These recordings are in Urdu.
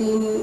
3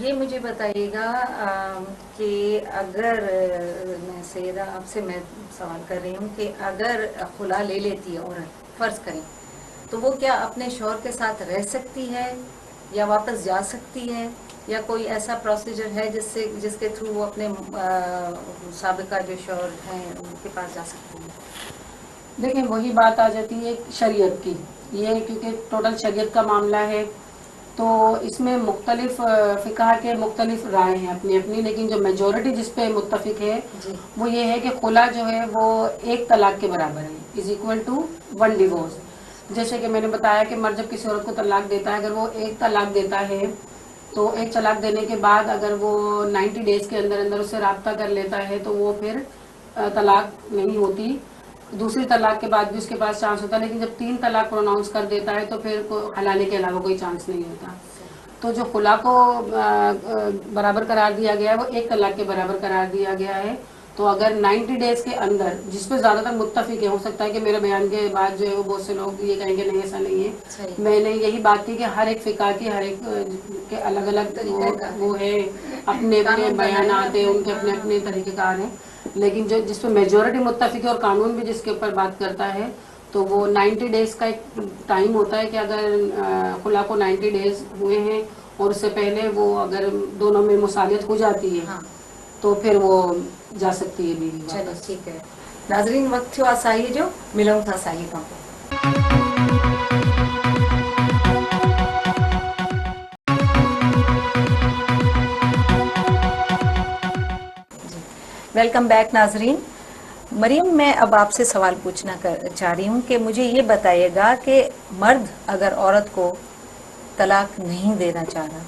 یہ مجھے بتائیے گا کہ اگر میں سیدہ آپ سے میں سوال کر رہی ہوں کہ اگر خلا لے لیتی ہے عورت، فرض کریں، تو وہ کیا اپنے شوہر کے ساتھ رہ سکتی ہے یا واپس جا سکتی ہے، یا کوئی ایسا پروسیجر ہے جس کے تھرو وہ اپنے سابقہ جو شوہر ہیں ان کے پاس جا سکتی ہے؟ دیکھیں وہی بات آ جاتی ہے شریعت کی، یہ کیونکہ ٹوٹل شریعت کا معاملہ ہے، تو اس میں مختلف فقہ کے مختلف رائے ہیں اپنی اپنی، لیکن جو میجورٹی جس پہ متفق ہے جی وہ یہ ہے کہ خلا جو ہے وہ ایک طلاق کے برابر ہے، is equal to one divorce. جیسے کہ میں نے بتایا کہ مرد جب کسی عورت کو طلاق دیتا ہے، اگر وہ ایک طلاق دیتا ہے تو ایک طلاق دینے کے بعد اگر وہ 90 ڈیز کے اندر اندر اس سے رابطہ کر لیتا ہے تو وہ پھر طلاق نہیں ہوتی، دوسری طلاق کے بعد بھی اس کے پاس چانس ہوتا ہے، لیکن جب 3 طلاق پروناؤنس کر دیتا ہے تو پھر حلالے کے علاوہ کوئی چانس نہیں ہوتا۔ تو جو خلا کو برابر قرار دیا گیا ہے وہ ایک طلاق کے برابر قرار دیا گیا ہے، تو اگر 90 ڈیز کے اندر، جس پہ زیادہ تر متفق ہے، ہو سکتا ہے کہ میرے بیان کے بعد جو ہے وہ بہت سے لوگ یہ کہیں گے نہیں ایسا نہیں ہے، میں نے یہی بات کی کہ ہر ایک فقہ کی ہر ایک کے الگ الگ وہ ہے، اپنے اپنے بیانات ہیں، ان کے اپنے اپنے طریقہ کار ہیں، لیکن جو جس پہ میجورٹی متفق ہے اور قانون بھی جس کے اوپر بات کرتا ہے تو وہ 90 ڈیز کا ایک ٹائم ہوتا ہے کہ اگر خلا کو 90 ڈیز ہوئے ہیں اور اس سے پہلے وہ اگر دونوں میں مصالحت ہو جاتی ہے تو پھر وہ جا سکتی ہے بیوی چلو واپس۔ ٹھیک ہے ناظرین، وقت تھو آسائی جو ملوں تھا سائی کو ویلکم بیک ناظرین۔ مریم، میں اب آپ سے سوال پوچھنا چاہ رہی ہوں کہ مجھے یہ بتائیے گا کہ مرد اگر عورت کو طلاق نہیں دینا چاہ رہا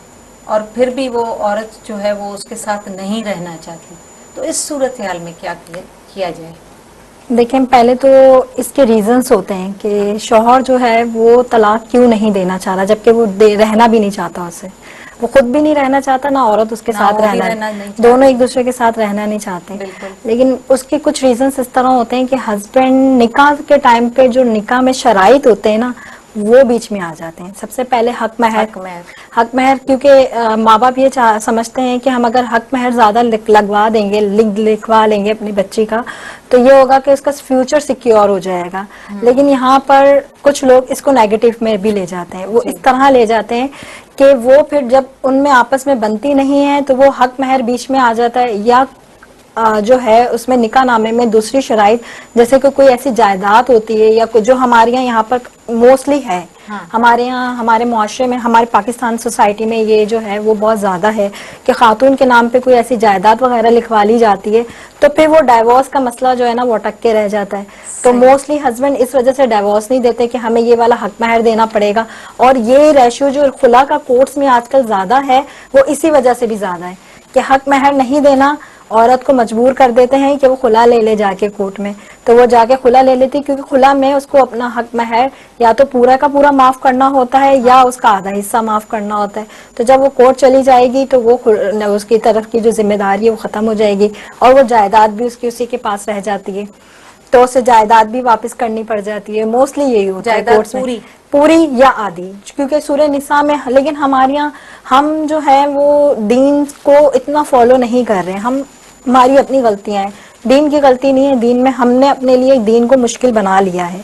اور پھر بھی وہ عورت جو ہے وہ اس کے ساتھ نہیں رہنا چاہتی، تو اس صورتحال میں کیا کیا جائے؟ دیکھیں پہلے تو اس کے ریزنز ہوتے ہیں کہ شوہر جو ہے وہ طلاق کیوں نہیں دینا چاہ رہا، جبکہ وہ رہنا بھی نہیں چاہتا اسے، وہ خود بھی نہیں رہنا چاہتا، نہ عورت اس کے ساتھ رہنا، دونوں ایک دوسرے کے ساتھ رہنا نہیں چاہتے، لیکن اس کے کچھ ریزنز اس طرح ہوتے ہیں کہ ہسبینڈ نکاح کے ٹائم پہ جو نکاح میں شرائط ہوتے ہیں نا وہ بیچ میں آ جاتے ہیں۔ سب سے پہلے حق مہر، کیونکہ ماں باپ یہ سمجھتے ہیں کہ ہم اگر حق مہر زیادہ لگوا دیں گے، لکھوا لیں گے اپنی بچی کا، تو یہ ہوگا کہ اس کا فیوچر سیکیور ہو جائے گا، لیکن یہاں پر کچھ لوگ اس کو نیگیٹو میں بھی لے جاتے ہیں، وہ اس طرح لے جاتے ہیں کہ وہ پھر جب ان میں آپس میں بنتی نہیں ہے تو وہ حق مہر بیچ میں آ جاتا ہے، یا جو ہے اس میں نکاح نامے میں دوسری شرائط جیسے کہ کوئی ایسی جائیداد ہوتی ہے، یا جو ہمارے یہاں پر موسٹلی ہے، ہمارے یہاں ہمارے معاشرے میں، ہمارے پاکستان سوسائٹی میں یہ جو ہے وہ بہت زیادہ ہے کہ خاتون کے نام پہ کوئی ایسی جائیداد وغیرہ لکھوا لی جاتی ہے تو پھر وہ ڈائیورس کا مسئلہ جو ہے نا وہ اٹک کے رہ جاتا ہے، تو موسٹلی ہسبینڈ اس وجہ سے ڈائیورس نہیں دیتے کہ ہمیں یہ والا حق مہر دینا پڑے گا، اور یہ ریشیو جو خلا کا کورٹس میں آج کل زیادہ ہے وہ اسی وجہ سے بھی زیادہ ہے کہ حق مہر نہیں دینا، عورت کو مجبور کر دیتے ہیں کہ وہ خلا لے لے جا کے کورٹ میں، تو وہ جا کے خلا لے لیتی کیونکہ خلا میں اس کو اپنا حق مہر یا تو پورا کا پورا معاف کرنا ہوتا ہے یا اس کا آدھا حصہ معاف کرنا ہوتا ہے، تو جب وہ کورٹ چلی جائے گی تو وہ اس کی طرف کی جو ذمہ داری ہے وہ ختم ہو جائے گی، اور وہ جائیداد بھی اس کی اسی کے پاس رہ جاتی ہے، تو اسے جائیداد بھی واپس کرنی پڑ جاتی ہے، موسٹلی یہی ہوتا ہے کورٹس میں، پوری یا آدھی، کیونکہ سورہ نساء میں، لیکن ہمارے یہاں ہم جو ہے وہ دین کو اتنا فالو نہیں کر رہے، ہماری اپنی غلطیاں ہیں، دین کی غلطی نہیں ہے، دین میں ہم نے اپنے لیے دین کو مشکل بنا لیا ہے،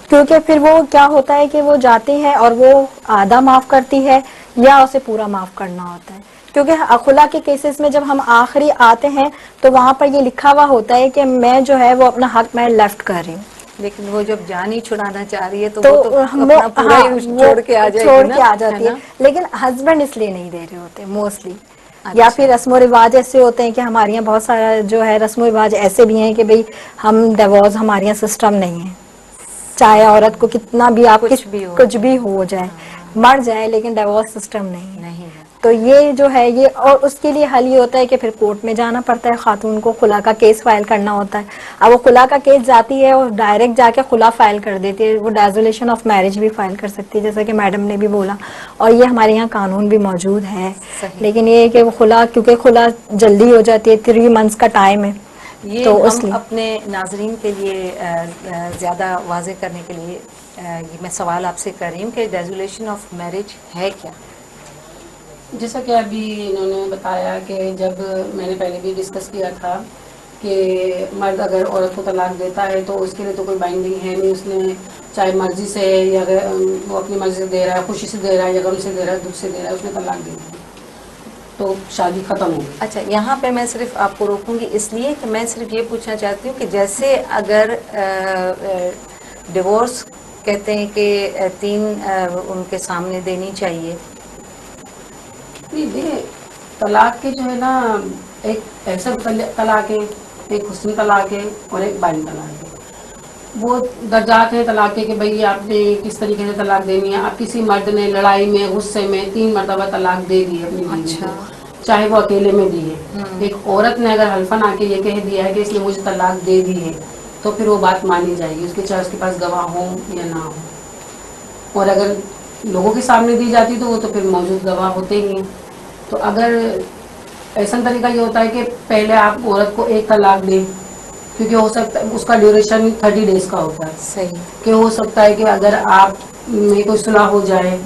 کیونکہ پھر وہ کیا ہوتا ہے کہ وہ جاتی ہے اور وہ آدھا معاف کرتی ہے یا اسے پورا معاف کرنا ہوتا ہے، کیونکہ خلا کے کیسز میں جب ہم آخری آتے ہیں تو وہاں پر یہ لکھا ہوا ہوتا ہے کہ میں جو ہے وہ اپنا حق میں لیفٹ کر رہی ہوں، لیکن وہ جب جان ہی چھڑانا چاہ رہی ہے تو وہ تو اپنا پورا ہی چھوڑ کے آ جائے گی نا، جاتی ہے، لیکن ہسبینڈ اس لیے نہیں دے رہے ہوتے موسٹلی، یا پھر رسم و رواج ایسے ہوتے ہیں کہ ہمارے یہاں بہت سارا جو ہے رسم و رواج ایسے بھی ہیں کہ بھئی ہم ڈیورس ہمارے یہاں سسٹم نہیں ہے، چاہے عورت کو کتنا بھی آپ کچھ بھی ہو جائے، مر جائے، لیکن ڈیورس سسٹم نہیں ہے، تو یہ جو ہے یہ، اور اس کے لیے حل یہ ہوتا ہے کہ پھر کورٹ میں جانا پڑتا ہے، خاتون کو خلا کا کیس فائل کرنا ہوتا ہے، اب وہ خلا کا کیس جاتی ہے اور ڈائریکٹ جا کے خلا فائل کر دیتی ہے، وہ ڈیزولیشن آف میرج بھی فائل کر سکتی ہے جیسا کہ میڈم نے بھی بولا، اور یہ ہمارے یہاں قانون بھی موجود ہے، لیکن یہ کہ وہ خلا، کیونکہ خلا جلدی ہو جاتی ہے، 3 منتھس کا ٹائم ہے، یہ تو اس ہم لیے اپنے ناظرین کے لیے زیادہ واضح کرنے کے لیے میں سوال آپ سے کر رہی ہوں کہ ریزولیشن آف میرج ہے کیا؟ جیسا کہ ابھی انہوں نے بتایا کہ جب میں نے پہلے بھی ڈسکس کیا تھا کہ مرد اگر عورت کو طلاق دیتا ہے تو اس کے لیے تو کوئی بائنڈنگ ہے نہیں، اس نے چاہے مرضی سے یا وہ اپنی مرضی سے دے رہا ہے، خوشی سے دے رہا ہے یا غم سے دے رہا ہے، دکھ سے دے رہا ہے، اس نے طلاق دے دی تو شادی ختم ہو گئی۔ اچھا، یہاں پہ میں صرف آپ کو روکوں گی اس لیے کہ میں صرف یہ پوچھنا چاہتی ہوں کہ جیسے اگر ڈیورس کہتے ہیں کہ 3 ان کے سامنے دینی چاہیے، دیکھیے طلاق کے جو ہے نا، ایک ایسا طلاق ہے، ایک حسنی طلاق ہے اور ایک بائن طلاق ہے۔ وہ درجات ہیں طلاق کے کہ بھئی آپ نے کس طریقے سے طلاق دینی ہے۔ اب کسی مرد نے لڑائی میں غصے میں 3 مرتبہ طلاق دے دی ہے اپنی بیوی کو، چاہے وہ اکیلے میں دی ہے۔ ایک عورت نے اگر حلفاً آ کے یہ کہہ دیا ہے کہ اس نے مجھے طلاق دے دی ہے تو پھر وہ بات مانی جائے گی، اس کے چاہے اس کے پاس گواہ ہوں یا نہ ہو۔ اور اگر لوگوں کے سامنے دی جاتی تو وہ تو پھر موجود گواہ ہوتے ہی ہیں۔ تو اگر ایسا طریقہ یہ ہوتا ہے کہ پہلے آپ عورت کو ایک طلاق دیں، کیونکہ ہو سکتا ہے اس کا ڈیوریشن 30 ڈیز کا ہوتا ہے، صحیح، کہ ہو سکتا ہے کہ اگر آپ میں کوئی صلح ہو جائے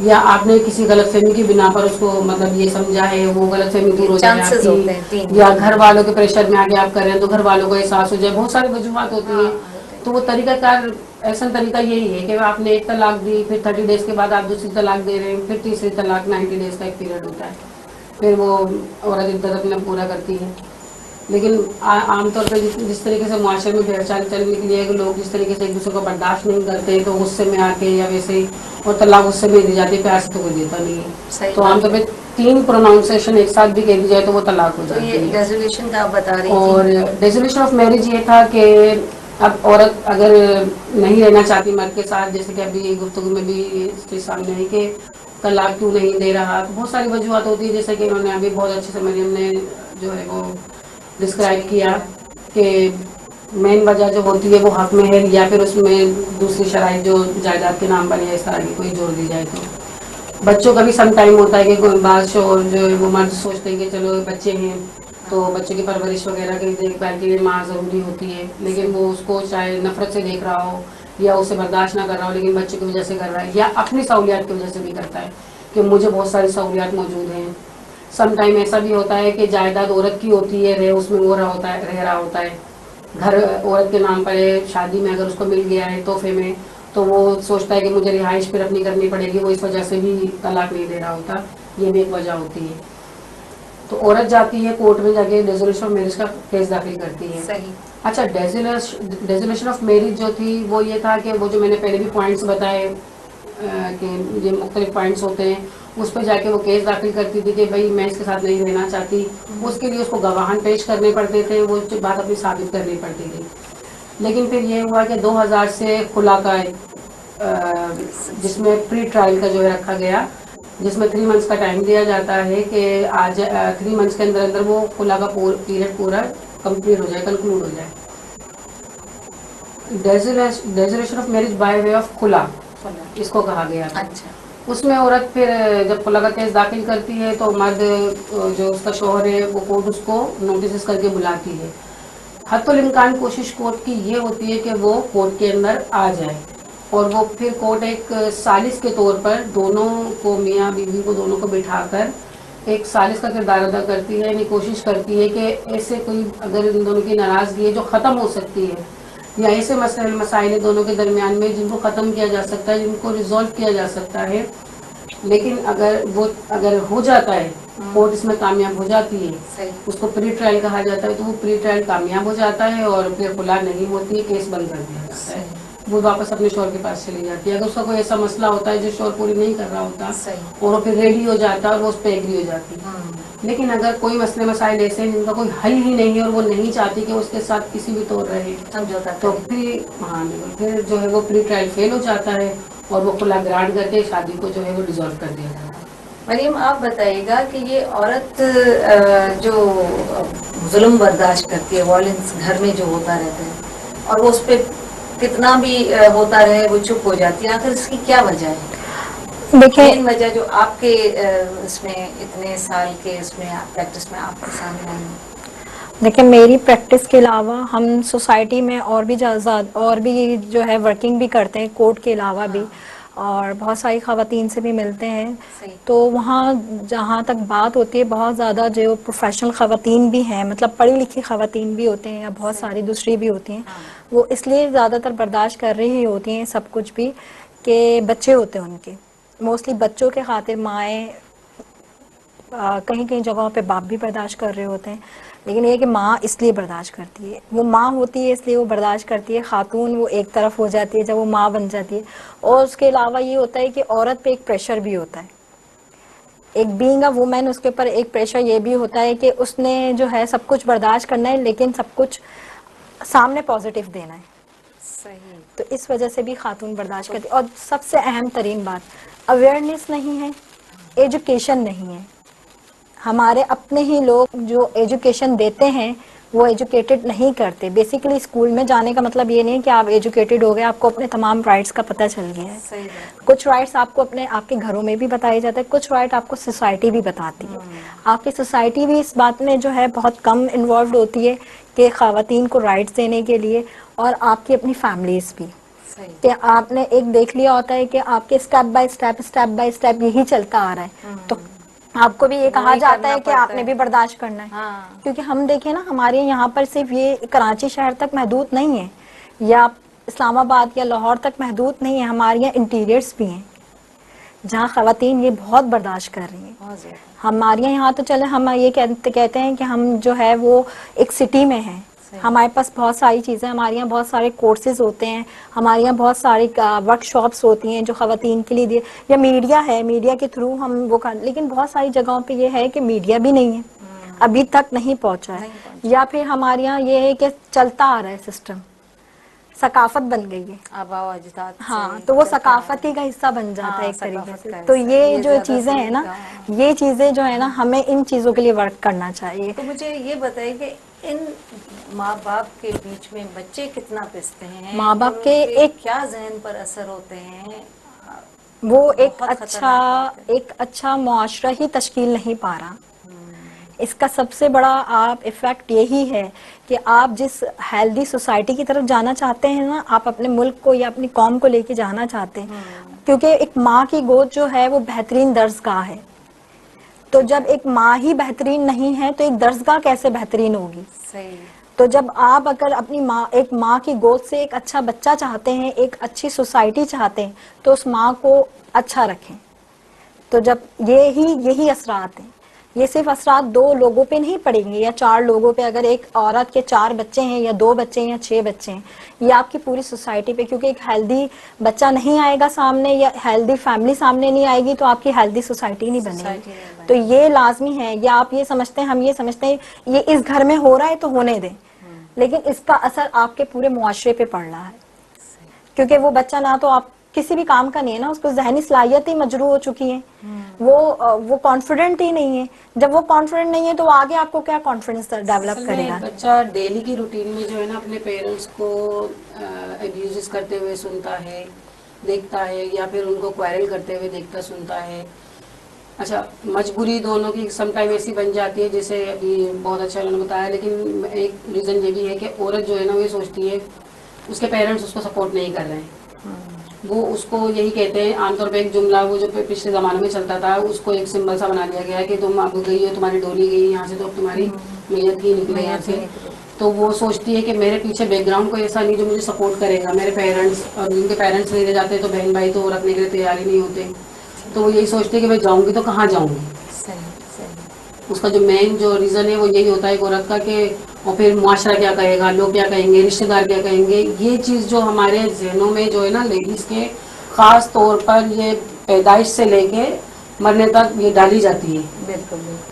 یا آپ نے کسی غلط فہمی کی بنا پر اس کو مطلب یہ سمجھا ہے، وہ غلط فہمی دور ہو جائے آپ چانسز ہوتے ہیں کی، 3 یا گھر والوں کے پریشر میں آگے آپ کر رہے ہیں تو گھر والوں کو احساس ہو جائے، بہت ساری وجوہات ہوتی ہیں۔ تو وہ طریقہ کار ایسا طریقہ یہی ہے کہ آپ نے ایک طلاق دی، پھر 30 ڈیز کے بعد آپ دوسری طلاق دے رہے ہیں، پھر تیسری طلاق 90 ڈیز کا ایک پیریڈ ہوتا ہے، پھر وہ عورت عدت اپنا پورا کرتی ہے۔ لیکن عام طور پہ جس طریقے سے معاشرے میں بھیڑ چال چلنے کے لیے کہ لوگ جس طریقے سے ایک دوسرے کو برداشت نہیں کرتے تو غصے میں آ کے یا ویسے ہی، اور طلاق غصے میں دی جاتی ہے، پیار سے تو کوئی دیتا نہیں ہے۔ تو عام طور پہ 3 پروناؤنسیشن ایک ساتھ بھی کہہ دی جائے تو وہ طلاق ہو جاتی ہے۔ یہ ریزولیوشن کا آپ بتا رہی اور ڈیزولیشن آف میرج یہ تھا کہ اب عورت اگر نہیں رہنا چاہتی مرد کے ساتھ، جیسے کہ ابھی گفتگو میں بھی اس چیز سامنے ہے کہ طلاق کیوں نہیں دے رہا، تو بہت ساری وجوہات ہوتی ہے، جیسے کہ انہوں نے ابھی بہت اچھے سے مریم نے جو ہے وہ ڈسکرائب کیا کہ مین وجہ جو ہوتی ہے وہ حق میں ہے، یا پھر اس میں دوسری شرائط جو جائیداد کے نام پر یا اس طرح کی کوئی جوڑ دی جائے۔ تو بچوں کا بھی سم ٹائم ہوتا ہے کہ بعض شوہر جو ہے وہ مرد سوچتے ہیں کہ چلو بچے ہیں تو بچے کی پرورش وغیرہ کی دیکھ بھال کے لیے ماں ضروری ہوتی ہے، لیکن وہ اس کو چاہے نفرت سے دیکھ رہا ہو یا اسے برداشت نہ کر رہا ہو، لیکن بچے کی وجہ سے کر رہا ہے یا اپنی سہولیات کی وجہ سے بھی کرتا ہے کہ مجھے بہت ساری سہولیات موجود ہیں۔ سم ٹائم ایسا بھی ہوتا ہے کہ جائیداد عورت کی ہوتی ہے، اس میں وہ رہ رہا ہوتا ہے، گھر عورت کے نام پر ہے، شادی میں اگر اس کو مل گیا ہے تحفے میں تو وہ سوچتا ہے کہ مجھے رہائش پھر اپنی کرنی پڑے گی، وہ اس وجہ سے بھی طلاق نہیں دے رہا ہوتا، یہ بھی ایک وجہ ہوتی ہے۔ تو عورت جاتی ہے کورٹ میں جا کے ڈیزولیشن آف میرج کا کیس داخل کرتی ہے۔ صحیح، اچھا، ڈیزولیشن آف میرج جو تھی وہ یہ تھا کہ وہ جو میں نے پہلے بھی پوائنٹس بتائے کہ یہ مختلف پوائنٹس ہوتے ہیں، اس پہ جا کے وہ کیس داخل کرتی تھی کہ بھائی میں اس کے ساتھ نہیں رہنا چاہتی، اس کے لیے اس کو گواہان پیش کرنے پڑتے تھے، وہ بات اپنی ثابت کرنی پڑتی تھی۔ لیکن پھر یہ ہوا کہ 2000 سے خلا کا جس میں پری ٹرائل کا جو ہے رکھا گیا، جس میں 3 منتھس کا ٹائم دیا جاتا ہے کہ آج 3 منتھس کے اندر اندر وہ خلا کا پیریڈ پورا کمپلیٹ ہو جائے، کنکلوڈ ہو جائے۔ Dissolution of marriage by way of خلا اس کو کہا گیا۔ اچھا، اس میں عورت پھر جب خلا کا کیس داخل کرتی ہے تو مرد جو اس کا شوہر ہے وہ کورٹ اس کو نوٹسز کر کے بلاتی ہے۔ حتی الامکان کوشش کورٹ کی یہ ہوتی ہے کہ وہ کورٹ کے اندر آ جائے، اور وہ پھر کورٹ ایک ثالث کے طور پر دونوں کو، میاں بیوی کو دونوں کو بٹھا کر ایک ثالث کا کردار ادا کرتی ہے، یعنی کوشش کرتی ہے کہ ایسے کوئی اگر ان دونوں کی ناراضگی ہے جو ختم ہو سکتی ہے، یا ایسے مسائل دونوں کے درمیان میں جن کو ختم کیا جا سکتا ہے، جن کو ریزالو کیا جا سکتا ہے، لیکن اگر ہو جاتا ہے، کورٹ اس میں کامیاب ہو جاتی ہے، اس کو پری ٹرائل کہا جاتا ہے، تو وہ پری ٹرائل کامیاب ہو جاتا ہے اور پھر خلا نہیں ہوتی ہے، کیس بند کر دیا جاتا ہے، وہ واپس اپنے شوہر کے پاس چلی جاتی ہے۔ اگر اس کا کوئی ایسا مسئلہ ہوتا ہے جو شوہر پوری نہیں کر رہا ہوتا اور وہ پھر ریڈی ہو جاتا ہے اور وہ اس پہ ایگری ہو جاتی ہے۔ لیکن اگر کوئی مسئلے مسائل ایسے ہیں جن کا کوئی حل ہی نہیں ہے اور وہ نہیں چاہتی کہ اس کے ساتھ کسی بھی طور رہے، تو پھر جو ہے وہ پری ٹرائل فیل ہو جاتا ہے اور وہ خلا گرانٹ کر کے شادی کو جو ہے وہ ڈیزالو کر دیا جاتا ہے۔ مریم آپ بتائیے گا کہ یہ عورت جو ظلم برداشت کرتی ہے، وائلنس گھر میں جو ہوتا رہتا ہے اور وہ اس پہ کتنا بھی ہوتا رہے وہ چپ ہو جاتی ہے، آخر اس کی کیا وجہ ہے؟ دیکھیں، مین وجہ جو آپ کے اس میں اتنے سال کے اس میں پریکٹس میں آپ کے سامنے آئی ہے؟ دیکھیں میری پریکٹس کے علاوہ ہم سوسائٹی میں اور بھی جو ہے ورکنگ بھی کرتے ہیں کورٹ کے علاوہ بھی، اور بہت ساری خواتین سے بھی ملتے ہیں. صحیح. تو وہاں جہاں تک بات ہوتی ہے بہت زیادہ جو پروفیشنل خواتین بھی ہیں, مطلب پڑھی لکھی خواتین بھی ہوتے ہیں یا بہت صحیح. ساری دوسری بھی ہوتی ہیں, ہاں. وہ اس لیے زیادہ تر برداشت کر رہی ہوتی ہیں سب کچھ بھی کہ بچے ہوتے ہیں ان کے, موسٹلی بچوں کے خاطر مائیں کہیں کہیں جگہوں پہ باپ بھی برداشت کر رہے ہوتے ہیں, لیکن یہ کہ ماں اس لیے برداشت کرتی ہے, وہ ماں ہوتی ہے اس لیے وہ برداشت کرتی ہے. خاتون وہ ایک طرف ہو جاتی ہے جب وہ ماں بن جاتی ہے. اور اس کے علاوہ یہ ہوتا ہے کہ عورت پہ ایک پریشر بھی ہوتا ہے, ایک بینگ اے وومین اس کے اوپر ایک پریشر یہ بھی ہوتا ہے کہ اس نے جو ہے سب کچھ برداشت کرنا ہے لیکن سب کچھ سامنے پازیٹیو دینا ہے. صحیح. تو اس وجہ سے بھی خاتون برداشت کرتی. اور سب سے اہم ترین بات اویئرنیس نہیں ہے, ایجوکیشن نہیں ہے. ہمارے اپنے ہی لوگ جو ایجوکیشن دیتے ہیں وہ ایجوکیٹڈ نہیں کرتے. بیسیکلی اسکول میں جانے کا مطلب یہ نہیں کہ آپ ایجوکیٹڈ ہو گئے, آپ کو اپنے تمام رائٹس کا پتہ چل گیا ہے. صحیح بات ہے. کچھ رائٹس آپ کو اپنے آپ کے گھروں میں بھی بتائے جاتے ہیں, کچھ رائٹ آپ کو سوسائٹی بھی بتاتی ہے. آپ کی سوسائٹی بھی اس بات میں جو ہے بہت کم انوالوڈ ہوتی ہے کہ خواتین کو رائٹس دینے کے لیے, اور آپ کی اپنی فیملیز بھی, صحیح. کہ آپ نے ایک دیکھ لیا ہوتا ہے کہ آپ کے اسٹیپ بائی اسٹیپ یہی چلتا آ رہا ہے. تو آپ کو بھی یہ کہا وہی جاتا کرنا ہے کہ آپ پڑتا نے بھی برداشت کرنا ہے. ہاں. کیونکہ ہم دیکھیں نا, ہمارے یہاں پر صرف یہ کراچی شہر تک محدود نہیں ہے یا اسلام آباد یا لاہور تک محدود نہیں ہے, ہمارے یہاں انٹیریئرس بھی ہیں جہاں خواتین یہ بہت برداشت کر رہی ہیں. بہت زیادہ. ہمارے یہاں تو چلے ہم یہ کہتے ہیں کہ ہم جو ہے وہ ایک سٹی میں ہیں, صحیح. ہمارے پاس بہت ساری چیزیں, ہمارے یہاں بہت سارے کورسز ہوتے ہیں, ہمارے یہاں بہت ساری ورک شاپس ہوتی ہیں جو خواتین کے لیے یا میڈیا ہے, میڈیا کے تھرو ہم وہ لیکن بہت ساری جگہوں پہ یہ ہے کہ میڈیا بھی نہیں ہے, ابھی تک نہیں پہنچا ہے. نہیں پہنچا. یا پھر ہمارے یہاں یہ ہے کہ چلتا آ رہا ہے سسٹم, ثقافت بن گئی ہے. آباء و اجداد سے ہاں, تو وہ چلتا آ رہا ہے. ثقافتی کا حصہ بن جاتا ہے ہاں, ایک طریقے ثقافت سے. کا تو حصہ یہ جو زیادہ چیزیں ہیں نا, ہاں. یہ چیزیں جو ہے نا ہمیں ان چیزوں کے لیے ورک کرنا چاہیے. تو مجھے یہ بتائیے کہ ان ماں باپ کے بیچ میں بچے کتنا پستے ہیں, ماں ان باپ کے کے ایک کیا ذہن پر اثر ہوتے ہیں, وہ بہت خطرناک بات ہے. ایک اچھا معاشرہ ہی تشکیل نہیں پا رہا. اس کا سب سے بڑا آپ ایفیکٹ یہی ہے کہ آپ جس ہیلدی سوسائٹی کی طرف جانا چاہتے ہیں نا, آپ اپنے ملک کو یا اپنی قوم کو لے کے جانا چاہتے ہیں, کیونکہ ایک ماں کی گود جو ہے وہ بہترین درسگاہ ہے. تو جب ایک ماں ہی بہترین نہیں ہے تو ایک درسگاہ کیسے بہترین ہوگی. صحیح. تو جب آپ اگر اپنی ایک ماں کی گود سے ایک اچھا بچہ چاہتے ہیں, ایک اچھی سوسائٹی چاہتے ہیں, تو اس ماں کو اچھا رکھیں. تو جب یہی اثرات ہیں, یہ صرف اثرات 2 لوگوں پہ نہیں پڑیں گے یا 4 لوگوں پہ. اگر ایک عورت کے 4 بچے ہیں یا 2 بچے ہیں یا 6 بچے ہیں, یہ آپ کی پوری سوسائٹی پہ, کیونکہ ایک ہیلدی بچہ نہیں آئے گا سامنے یا ہیلدی فیملی سامنے نہیں آئے گی تو آپ کی ہیلدی سوسائٹی نہیں بنے گی. سوسائٹی نہیں تو بنے یہ لازمی ہے. یا آپ یہ سمجھتے ہیں, ہم یہ سمجھتے ہیں یہ اس گھر میں ہو رہا ہے تو ہونے دیں, لیکن اس کا اثر آپ کے پورے معاشرے پہ پڑ رہا ہے. کیونکہ وہ بچہ نہ تو آپ کسی بھی کام کا نہیں ہے نا, اس کو ذہنی صلاحیت ہی مجروح ہو چکی ہے, وہ کانفیڈنٹ ہی نہیں ہے. جب وہ کانفیڈنٹ نہیں ہے تو آگے آپ کو کیا کانفیڈنس ڈیولپ اصل کرے میں گا. بچہ ڈیلی کی روٹین میں جو ہے نا اپنے پیرنٹس کو ابیوز کرتے ہوئے سنتا ہے, دیکھتا ہے, یا پھر ان کو کوائرل کرتے ہوئے دیکھتا سنتا ہے. اچھا, مجبوری دونوں کی سم ٹائم ایسی بن جاتی ہے, جیسے ابھی بہت اچھا انہوں نے بتایا. لیکن ایک ریزن یہ بھی ہے کہ عورت جو ہے نا وہ یہ سوچتی ہے اس کے پیرنٹس اس کو سپورٹ نہیں کر رہے ہیں. وہ اس کو یہی کہتے ہیں, عام طور پہ ایک جملہ وہ جو پچھلے زمانے میں چلتا تھا, اس کو ایک سمبل سا بنا دیا گیا ہے کہ تم اب گئی ہو, تمہاری ڈولی گئی یہاں سے, تو اب تمہاری میت ہی نکلے یہاں سے. تو وہ سوچتی ہے کہ میرے پیچھے بیک گراؤنڈ کوئی ایسا نہیں جو مجھے سپورٹ کرے گا. میرے پیرنٹس, اور جن کے پیرنٹس نہیں رہ جاتے تو بہن بھائی تو رکھنے کے لیے تیار ہی نہیں ہوتے. تو وہ یہی سوچتی ہے کہ میں جاؤں گی تو کہاں جاؤں گی. اس کا جو مین جو ریزن ہے وہ یہی ہوتا ہے عورت کا, کہ اور پھر معاشرہ کیا کہے گا, لوگ کیا کہیں گے, رشتے دار کیا کہیں گے. یہ چیز جو ہمارے ذہنوں میں جو ہے نا لیڈیز کے, خاص طور پر یہ پیدائش سے لے کے مرنے تک یہ ڈالی جاتی ہے. بالکل بالکل.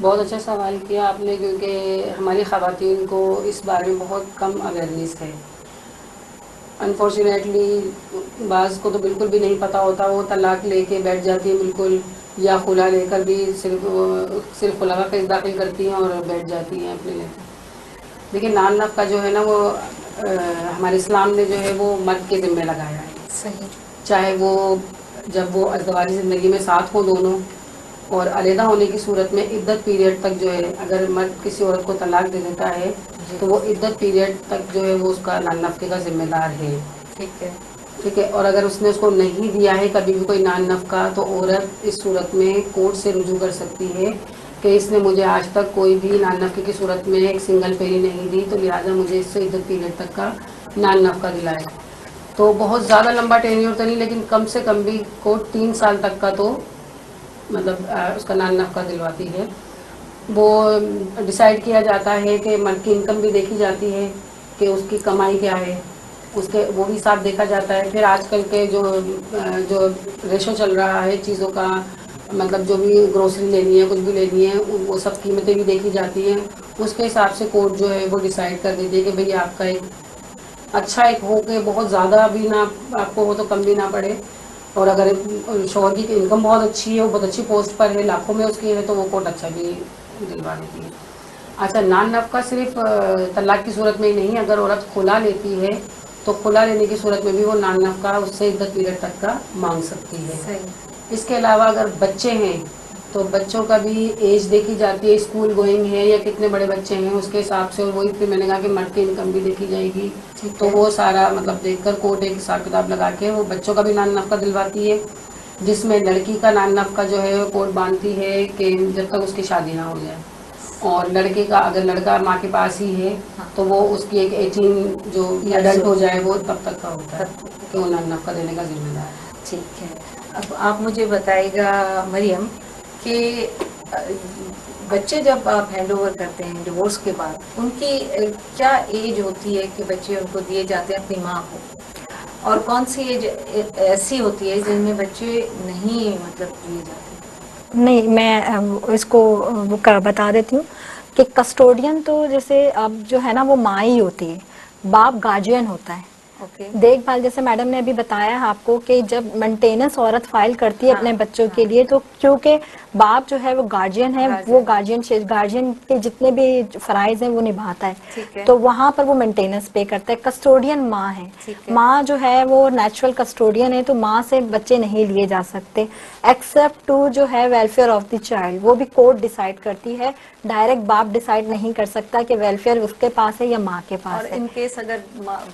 بہت اچھا سوال کیا آپ نے, کیونکہ ہماری خواتین کو اس بارے میں بہت کم اویئرنیس ہے. انفارچونیٹلی بعض کو تو بالکل بھی نہیں پتہ ہوتا, وہ طلاق لے کے بیٹھ جاتی ہے بالکل, یا خلا لے کر بھی صرف خلا کا کیس داخل کرتی ہیں اور بیٹھ جاتی ہیں اپنے لے کر. لیکن نان نفقہ جو ہے نا وہ ہمارے اسلام نے جو ہے وہ مرد کے ذمہ لگایا ہے. صحیح. چاہے وہ جب وہ ازدواجی زندگی میں ساتھ ہوں دونوں, اور علیحدہ ہونے کی صورت میں عدت پیریڈ تک جو ہے اگر مرد کسی عورت کو طلاق دے دیتا ہے تو وہ عدت پیریڈ تک جو ہے وہ اس کا نان نفقے کا ذمہ دار ہے. ٹھیک ہے. ٹھیک ہے. اور اگر اس نے اس کو نہیں دیا ہے کبھی بھی کوئی نان نفقہ, تو عورت اس صورت میں کورٹ سے رجوع کر سکتی ہے کہ اس نے مجھے آج تک کوئی بھی نان نفقے کی صورت میں ایک سنگل پیری نہیں دی, تو لہٰذا مجھے اس سے عدت پیریڈ تک کا نان نفقہ دلائے. تو بہت زیادہ لمبا ٹینیور تو نہیں, لیکن کم سے کم بھی کورٹ 3 سال تک کا تو مطلب اس کا نان نفقہ دلواتی ہے. وہ ڈیسائیڈ کیا جاتا ہے کہ مرد کی انکم بھی دیکھی جاتی ہے کہ اس کی کمائی کیا ہے, اس کے وہ بھی حساب دیکھا جاتا ہے. پھر آج کل کے جو ریشو چل رہا ہے چیزوں کا, مطلب جو بھی گروسری لینی ہے, کچھ بھی لینی ہے, وہ سب قیمتیں بھی دیکھی جاتی ہیں. اس کے حساب سے کورٹ جو ہے وہ ڈیسائیڈ کر دیتی ہے کہ بھئی آپ کا ایک اچھا ایک ہو کہ بہت زیادہ بھی نہ آپ کو ہو تو کم بھی نہ پڑے, اور اگر شوہر کی انکم بہت اچھی ہے, وہ بہت اچھی پوسٹ پر ہے, لاکھوں میں اس کی ہے, تو وہ کورٹ اچھا بھی دلوا دیتی ہے. اچھا, نان نفقہ صرف طلاق کی صورت میں ہی نہیں, اگر عورت خلا لیتی ہے تو خلا لینے کی صورت میں بھی وہ نان نفقہ اس سے عدت پیریڈ تک کا مانگ سکتی ہے. صحیح. اس کے علاوہ اگر بچے ہیں تو بچوں کا بھی ایج دیکھی جاتی ہے, اسکول گوئنگ ہے یا کتنے بڑے بچے ہیں, اس کے حساب سے. وہی پھر میں نے کہا کہ مرد کی انکم بھی دیکھی جائے گی, تو وہ سارا مطلب دیکھ کر کورٹ ایک حساب کتاب لگا کے وہ بچوں کا بھی نان نفقہ دلواتی ہے, جس میں لڑکی کا نان نفقہ جو ہے کورٹ باندھتی ہے کہ جب تک اس کی شادی نہ ہو جائے, اور لڑکے کا اگر لڑکا ماں کے پاس ہی ہے تو وہ اس کی ایک 18 جو ایڈلٹ ہو جائے وہ تب تک کا ہوتا ہے کہ وہ نان نفقہ دینے کا ذمہ دار ہے. ٹھیک ہے. اب آپ مجھے بتائے گا مریم کہ بچے جب آپ ہینڈ اوور کرتے ہیں ڈیورس کے بعد, ان کی کیا ایج ہوتی ہے کہ بچے ان کو دیے جاتے ہیں اپنی ماں کو, اور کون سی ایج ایسی ہوتی ہے جن میں بچے نہیں مطلب دیے جاتے؟ نہیں, میں اس کو بتا دیتی ہوں کہ کسٹوڈین تو جیسے اب جو ہے نا وہ ماں ہی ہوتی ہے, باپ گارجین ہوتا ہے. اوکے. دیکھ بھال, جیسے میڈم نے ابھی بتایا آپ کو کہ جب مینٹیننس عورت فائل کرتی ہے اپنے بچوں کے لیے, تو کیونکہ باپ جو ہے وہ گارجین ہے, وہ گارجین کے جتنے بھی فرائض ہیں وہ نبھاتا ہے, تو وہاں پر وہ مینٹیننس پے کرتا ہے. کسٹوڈین ماں ہے, ماں جو ہے وہ نیچرل کسٹوڈین ہے, تو ماں سے بچے نہیں لیے جا سکتے ایکسپٹ ٹو جو ہے ویلفیئر آف دی چائلڈ, وہ بھی کورٹ ڈیسائیڈ کرتی ہے, ڈائریکٹ باپ ڈیسائیڈ نہیں کر سکتا کہ ویلفیئر اس کے پاس ہے یا ماں کے پاس اور ہے. ان کیس اگر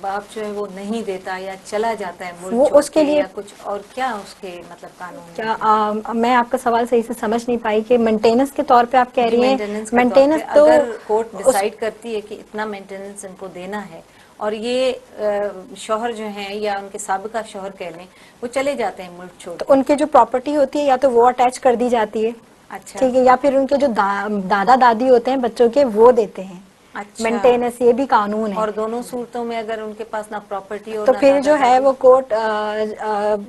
باپ جو ہے وہ نہیں دیتا یا چلا جاتا ہے وہ ملک چھوڑ اس کے کے لیے یا کچھ اور, کیا اس کے مطلب قانون کیا میں آپ کا سوال صحیح سے سمجھ نہیں پائی کہ مینٹیننس کے طور پہ آپ کہہ رہی ہیں؟ مینٹیننس کے طور پہ مینٹیننس تو اگر کورٹ ڈیسائیڈ کرتی ہے کہ اتنا مینٹیننس ان کو دینا ہے, اور یہ شوہر جو ہیں یا ان کے سابقہ شوہر کہہ لیں وہ چلے جاتے ہیں ملک چھوڑ تو کے, ان کی جو پراپرٹی ہوتی ہے یا تو وہ اٹیچ کر دی جاتی ہے, اچھا ٹھیک ہے, یا پھر ان کے جو دادا دادی ہوتے ہیں بچوں کے وہ دیتے ہیں اچھا, مینٹیننس, یہ بھی قانون ہے. اور دونوں صورتوں میں اگر ان کے پاس نہ پراپرٹی اور تو نہ پھر دادا جو ہے دادی, وہ کورٹ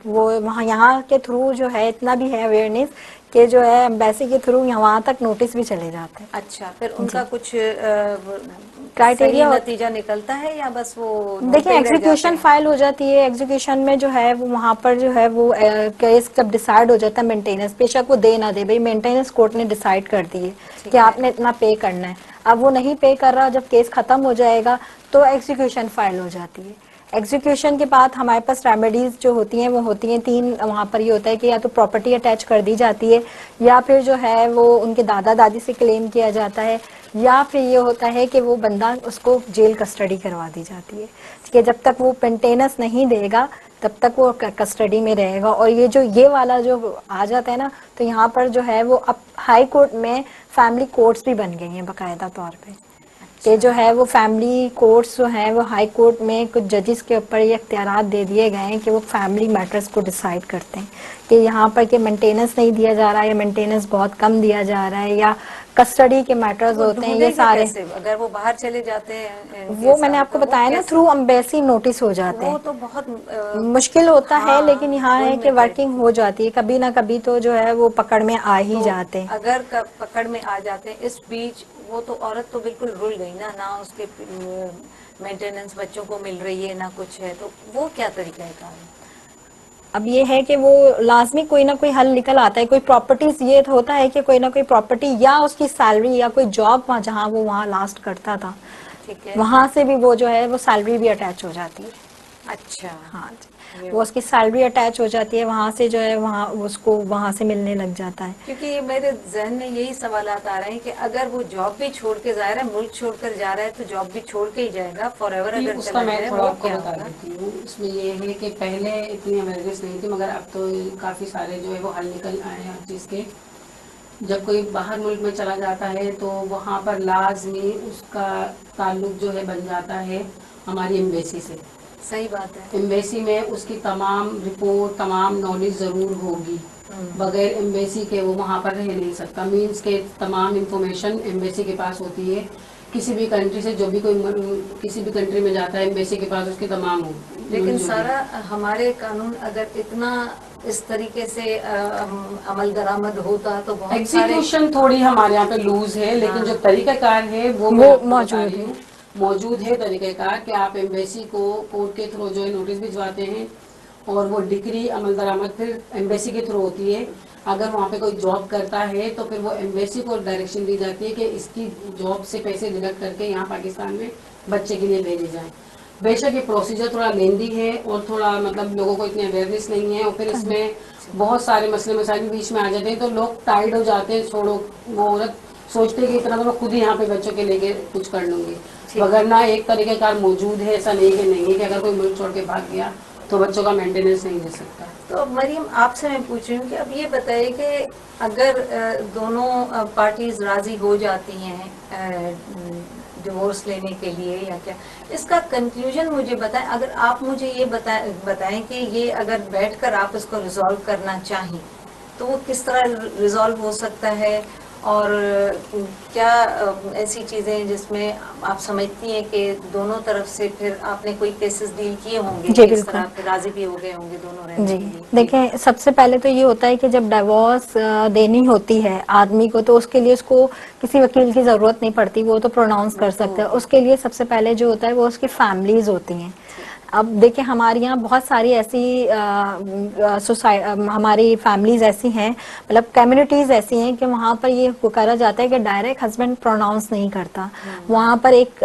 وہ وہاں یہاں کے تھرو جو ہے اتنا بھی ہے اویئرنیس کہ جو ہے ایمبیسی کے تھرو وہاں تک نوٹس بھی چلے جاتے ہیں. اچھا, پھر ان جی, کا کچھ صحیح کرائٹیریا نتیجہ نکلتا ہے یا بس وہ نوٹ دیکھیں پہ ہی رہ جاتے ایگزیکیوشن ہیں؟ فائل ہو جاتی ہے, ایگزیکیوشن میں جو ہے وہاں پر جو ہے وہ کیس جب ڈیسائیڈ ہو جاتا ہے مینٹیننس, بے شک وہ دے نہ دے, بھائی مینٹیننس کورٹ نے ڈیسائیڈ کر دی ہے کہ ٹھیک ہے. آپ نے اتنا پے کرنا ہے. اب وہ نہیں پے کر رہا, جب کیس ختم ہو جائے گا تو ایگزیکیوشن فائل ہو جاتی ہے. ایگزیکیوشن کے بعد ہمارے پاس ریمیڈیز جو ہوتی ہیں وہ ہوتی ہیں 3, وہاں پر یہ ہوتا ہے کہ یا تو پراپرٹی اٹیچ کر دی جاتی ہے, یا پھر جو ہے وہ ان کے دادا دادی سے کلیم کیا جاتا ہے, یا پھر یہ ہوتا ہے کہ وہ بندہ اس کو جیل کسٹڈی کروا دی جاتی ہے, کہ جب تک وہ مینٹیننس نہیں دے گا تب تک وہ کسٹڈی میں رہے گا. اور یہ والا جو آ جاتا ہے نا, تو یہاں پر جو ہے وہ اب ہائی کورٹ میں فیملی کورٹس بھی بن گئی ہیں باقاعدہ طور پہ, کہ جو ہے وہ فیملی کورٹس جو ہیں وہ ہائی کورٹ میں کچھ ججز کے اوپر یہ اختیارات دے دیے گئے ہیں کہ وہ فیملی میٹرز کو ڈیسائیڈ کرتے ہیں کہ یہاں پر کہ مینٹیننس نہیں دیا جا رہا ہے یا مینٹیننس بہت کم دیا جا رہا ہے, یا کسٹڈی کے میٹرز وہ ہوتے ہیں, یہ ڈھونڈیں گے سارے کیسے اگر وہ باہر چلے جاتے ہیں ان کے وہ میں نے آپ کو سابقہ, وہ بتایا نا کیسے؟ تھرو امبیسی نوٹس ہو جاتے وہ ہیں, تو بہت مشکل ہوتا ہے, ہاں لیکن یہاں وہی ہے میں کہ کہہ رہی ورکنگ تھی. ہو جاتی ہے, کبھی نہ کبھی تو جو ہے وہ پکڑ میں آ ہی تو جاتے ہیں. اگر پکڑ میں آ جاتے ہیں اس بیچ, وہ تو عورت تو بالکل رل گئی نا, نہ اس کے مینٹیننس بچوں کو مل رہی ہے نہ کچھ ہے, تو وہ کیا طریقہ ہے کام؟ اب یہ ہے کہ وہ لازمی کوئی نہ کوئی حل نکل آتا ہے. کوئی پراپرٹیز یہ ہوتا ہے کہ کوئی نہ کوئی پراپرٹی یا اس کی سیلری یا کوئی جاب جہاں وہ وہاں لاسٹ کرتا تھا ٹھیک ہے. وہاں سے بھی وہ جو ہے وہ سیلری بھی اٹیچ ہو جاتی ہے. اچھا. ہاں جی وہ اس کی سیلری اٹیچ ہو جاتی ہے وہاں سے جو ہے وہاں اس کو وہاں سے ملنے لگ جاتا ہے. کیونکہ یہ میرے ذہن میں یہی سوالات آ رہے ہیں کہ اگر وہ جاب بھی چھوڑ کے ظاہر ہے ملک چھوڑ کر جا رہا ہے تو جاب بھی چھوڑ کے ہی جائے گا فار ایور اگر اس کا چلا میں جائے تھوڑا وہ آپ کو کیا بتا ہوگا. دیتی ہوں. اس میں یہ ہے کہ پہلے اتنی اویئرنیس نہیں تھی مگر اب تو کافی سارے جو ہے وہ حل نکل آئے ہیں ہر چیز کے. جب کوئی باہر ملک میں چلا جاتا ہے تو وہاں پر لازمی اس کا تعلق جو ہے بن جاتا ہے ہماری ایمبیسی سے. صحیح بات ہے. ایمبیسی میں اس کی تمام رپورٹ تمام نالج ضرور ہوگی. بغیر ایمبیسی کے وہ وہاں پر رہ نہیں سکتا. مینس کے تمام انفارمیشن ایمبیسی کے پاس ہوتی ہے. کسی بھی کنٹری سے جو بھی کوئی کسی بھی کنٹری میں جاتا ہے ایمبیسی کے پاس اس کے تمام لیکن سارا ہمارے قانون اگر اتنا اس طریقے سے عمل درآمد ہوتا تو بہت سارے ایگزیکیوشن تھوڑی ہمارے یہاں پہ لوز ہے لیکن جو طریقہ کار ہے وہ میں آپ کو بتا موجود رہی ہے. ہوں. موجود ہے طریقہ کار کہ آپ ایمبیسی کو کورٹ کے تھرو جو ہے نوٹس بھجواتے ہیں اور وہ ڈگری عمل درآمد پھر ایمبیسی کے تھرو ہوتی ہے. اگر وہاں پہ کوئی جاب کرتا ہے تو پھر وہ ایمبیسی کو ڈائریکشن دی جاتی ہے کہ اس کی جاب سے پیسے ڈیڈکٹ کر کے یہاں پاکستان میں بچے کے لیے بھیجے جائیں. بے شک یہ پروسیجر تھوڑا لیندی ہے اور تھوڑا مطلب لوگوں کو اتنی اویئرنیس نہیں ہے اور پھر اس میں بہت سارے مسئلے مسائل بیچ میں آ جاتے ہیں تو لوگ ٹائرڈ ہو جاتے ہیں. چھوڑو وہ عورت سوچتے کہ اتنا تو میں خود ہی یہاں پہ بچوں کے لے کے کچھ کر لوں گی. وگرنہ ایک طریقہ کار موجود ہے. ایسا نہیں کہ نہیں ہے کہ اگر کوئی ملک چھوڑ کے بھاگ گیا تو بچوں کا مینٹیننس نہیں دے سکتا. تو مریم آپ سے میں پوچھ رہی ہوں کہ اب یہ بتائیے کہ اگر دونوں پارٹیز راضی ہو جاتی ہیں ڈیورس لینے کے لیے یا کیا اس کا کنکلوژن مجھے بتائیں. اگر آپ مجھے یہ بتائیں کہ یہ اگر بیٹھ کر آپ اس کو ریزالو کرنا چاہیں تو وہ کس طرح ریزالو ہو سکتا ہے اور کیا ایسی چیزیں جس میں آپ سمجھتی ہیں کہ دونوں طرف سے پھر آپ نے کوئی کیسز ڈیل کیے ہوں گے جی کہ اس بالکل. طرح پھر راضی بھی ہو گئے ہوں گے دونوں رہنے جی کے لیے. دیکھیں سب سے پہلے تو یہ ہوتا ہے کہ جب ڈائیورس دینی ہوتی ہے آدمی کو تو اس کے لیے اس کو کسی وکیل کی ضرورت نہیں پڑتی. وہ تو پروناؤنس وہ کر تو سکتا ہے. اس کے لیے سب سے پہلے جو ہوتا ہے وہ اس کی فیملیز ہوتی ہیں. اب دیکھیں ہمارے یہاں بہت ساری ایسی ہماری فیملیز ایسی ہیں مطلب کمیونٹیز ایسی ہیں کہ وہاں پر یہ کرا جاتا ہے کہ ڈائریکٹ ہسبینڈ پروناؤنس نہیں کرتا. وہاں پر ایک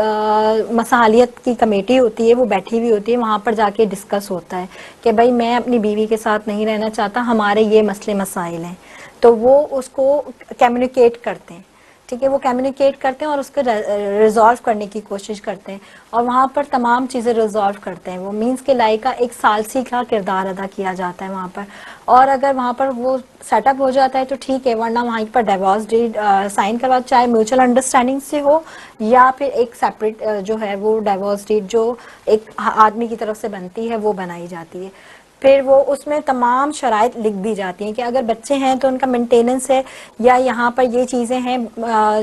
مصالحت کی کمیٹی ہوتی ہے وہ بیٹھی ہوئی ہوتی ہے. وہاں پر جا کے ڈسکس ہوتا ہے کہ بھائی میں اپنی بیوی کے ساتھ نہیں رہنا چاہتا ہمارے یہ مسئلے مسائل ہیں تو وہ اس کو کمیونیکیٹ کرتے ہیں. ٹھیک ہے وہ کمیونیکیٹ کرتے ہیں اور اس کو ریزالو کرنے کی کوشش کرتے ہیں اور وہاں پر تمام چیزیں ریزالو کرتے ہیں. وہ مینس کے لائق کا ایک ثالثی کا کردار ادا کیا جاتا ہے وہاں پر. اور اگر وہاں پر وہ سیٹ اپ ہو جاتا ہے تو ٹھیک ہے ورنہ وہاں پر ڈیورس ڈیڈ سائن کروا چاہے میوچل انڈرسٹینڈنگ سے ہو یا پھر ایک سیپریٹ جو ہے وہ ڈیورس ڈیڈ جو ایک آدمی کی طرف سے بنتی ہے وہ بنائی جاتی ہے. پھر وہ اس میں تمام شرائط لکھ دی جاتی ہیں کہ اگر بچے ہیں تو ان کا مینٹیننس ہے یا یہاں پر یہ چیزیں ہیں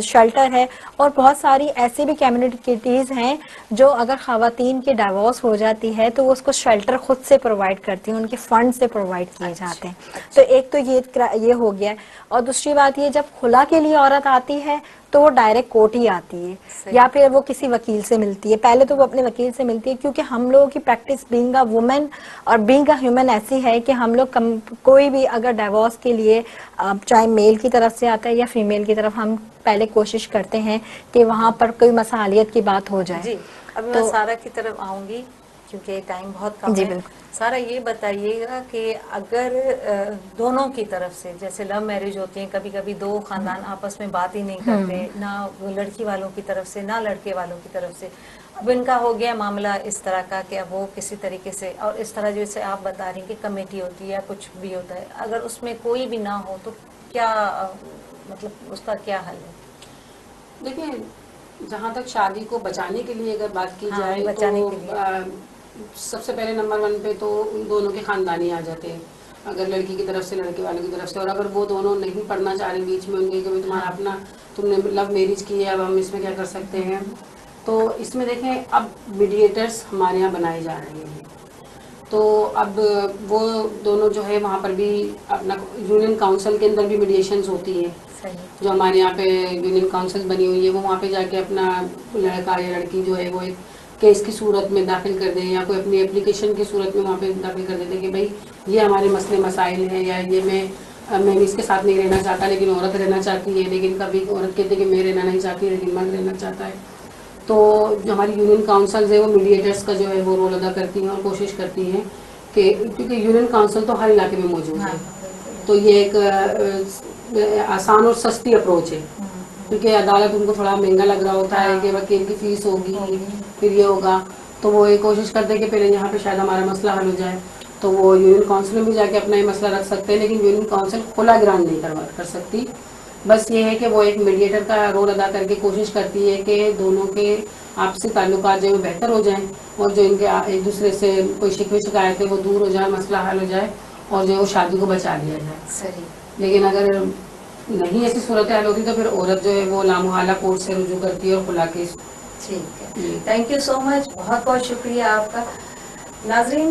شیلٹر ہے. اور بہت ساری ایسی بھی کمیونٹیز ہیں جو اگر خواتین کے ڈائیورس ہو جاتی ہے تو وہ اس کو شیلٹر خود سے پرووائڈ کرتی ہیں. ان کے فنڈ سے پرووائڈ کیے جاتے ہیں. تو ایک تو یہ ہو گیا ہے. اور دوسری بات یہ جب خلا کے لیے عورت آتی ہے تو وہ ڈائریکٹ کورٹ ہی آتی ہے یا پھر وہ کسی وکیل سے ملتی ہے. پہلے تو وہ اپنے وکیل سے ملتی ہے کیونکہ ہم لوگوں کی پریکٹس بینگ اے وومن اور بینگ اے ہیومن ایسی ہے کہ ہم لوگ کوئی بھی اگر ڈائیورس کے لیے چاہے میل کی طرف سے آتا ہے یا فیمیل کی طرف ہم پہلے کوشش کرتے ہیں کہ وہاں پر کوئی مصالحت کی بات ہو جائے. جی اب میں سارا کی طرف آؤں گی کیونکہ ٹائم بہت کم جی ہے. بالکل. سارا یہ بتائیے گا کہ اگر دونوں کی طرف سے جیسے لو میرج ہوتی ہیں کبھی کبھی دو خاندان آپس میں بات ہی نہیں کرتے نہ لڑکی والوں کی طرف سے نہ لڑکے والوں کی طرف سے. اب ان کا ہو گیا معاملہ اس طرح کا کہ اب وہ کسی طریقے سے اور اس طرح جیسے آپ بتا رہی ہیں کہ کمیٹی ہوتی ہے یا کچھ بھی ہوتا ہے اگر اس میں کوئی بھی نہ ہو تو کیا مطلب اس کا کیا حل ہے؟ دیکھیں جہاں تک شادی کو بچانے کے لیے اگر بات کی جائے بچانے تو کے لیے سب سے پہلے نمبر 1 پہ تو ان دونوں کے خاندانی آ جاتے ہیں. اگر لڑکی کی طرف سے لڑکے والوں کی طرف سے اور اگر وہ دونوں نہیں پڑھنا چاہ رہے بیچ میں ان کے کہ تمہارا اپنا تم نے لو میرج کی ہے اب ہم اس میں کیا کر سکتے ہیں. تو اس میں دیکھیں اب میڈیٹرز ہمارے یہاں بنائے جا رہے ہیں. تو اب وہ دونوں جو ہے وہاں پر بھی اپنا یونین کاؤنسل کے اندر بھی میڈیشنز ہوتی ہیں. جو ہمارے یہاں پہ یونین کاؤنسل بنی ہوئی ہے وہ وہاں پہ جا کے اپنا لڑکا یا لڑکی جو ہے وہ ایک کیس کی صورت میں داخل کر دیں یا کوئی اپنی اپلیکیشن کی صورت میں وہاں پہ داخل کر دیتے کہ بھائی یہ ہمارے مسئلے مسائل ہیں، یا یہ میں اس کے ساتھ نہیں رہنا چاہتا لیکن عورت رہنا چاہتی ہے، لیکن کبھی عورت کہتی ہے کہ میں رہنا نہیں چاہتی لیکن مرد رہنا چاہتا ہے. تو جو ہماری یونین کاؤنسلز ہیں وہ میڈیٹرس کا جو ہے وہ رول ادا کرتی ہیں اور کوشش کرتی ہیں کہ کیونکہ یونین کاؤنسل تو ہر علاقے میں موجود ہے، تو یہ ایک آسان اور سستی اپروچ ہے. کیونکہ عدالت ان کو تھوڑا مہنگا لگ رہا ہوتا ہے کہ وکیل کی فیس ہوگی، پھر یہ ہوگا، تو وہ یہ کوشش کرتے ہیں کہ پہلے یہاں پہ شاید ہمارا مسئلہ حل ہو جائے. تو وہ یونین کاؤنسل میں بھی جا کے اپنا یہ مسئلہ رکھ سکتے ہیں، لیکن یونین کاؤنسل کھلا گرانٹ نہیں کر سکتی. بس یہ ہے کہ وہ ایک میڈیٹر کا رول ادا کر کے کوشش کرتی ہے کہ دونوں کے آپسی تعلقات جو ہے بہتر ہو جائیں، اور جو ان کے ایک دوسرے سے کوئی شکوے شکایت ہے وہ دور ہو جائے، مسئلہ حل ہو جائے، اور جو ہے وہ شادی کو بچا لیا جائے. صحیح. لیکن اگر نہیں ایسی صورتحال ہوتی تو پھر عورت جو ہے وہ لامحالہ کورٹ سے رجوع کرتی ہے اور خلا کی. ٹھیک ہے، تھینک یو سو مچ، بہت بہت شکریہ آپ کا. ناظرین،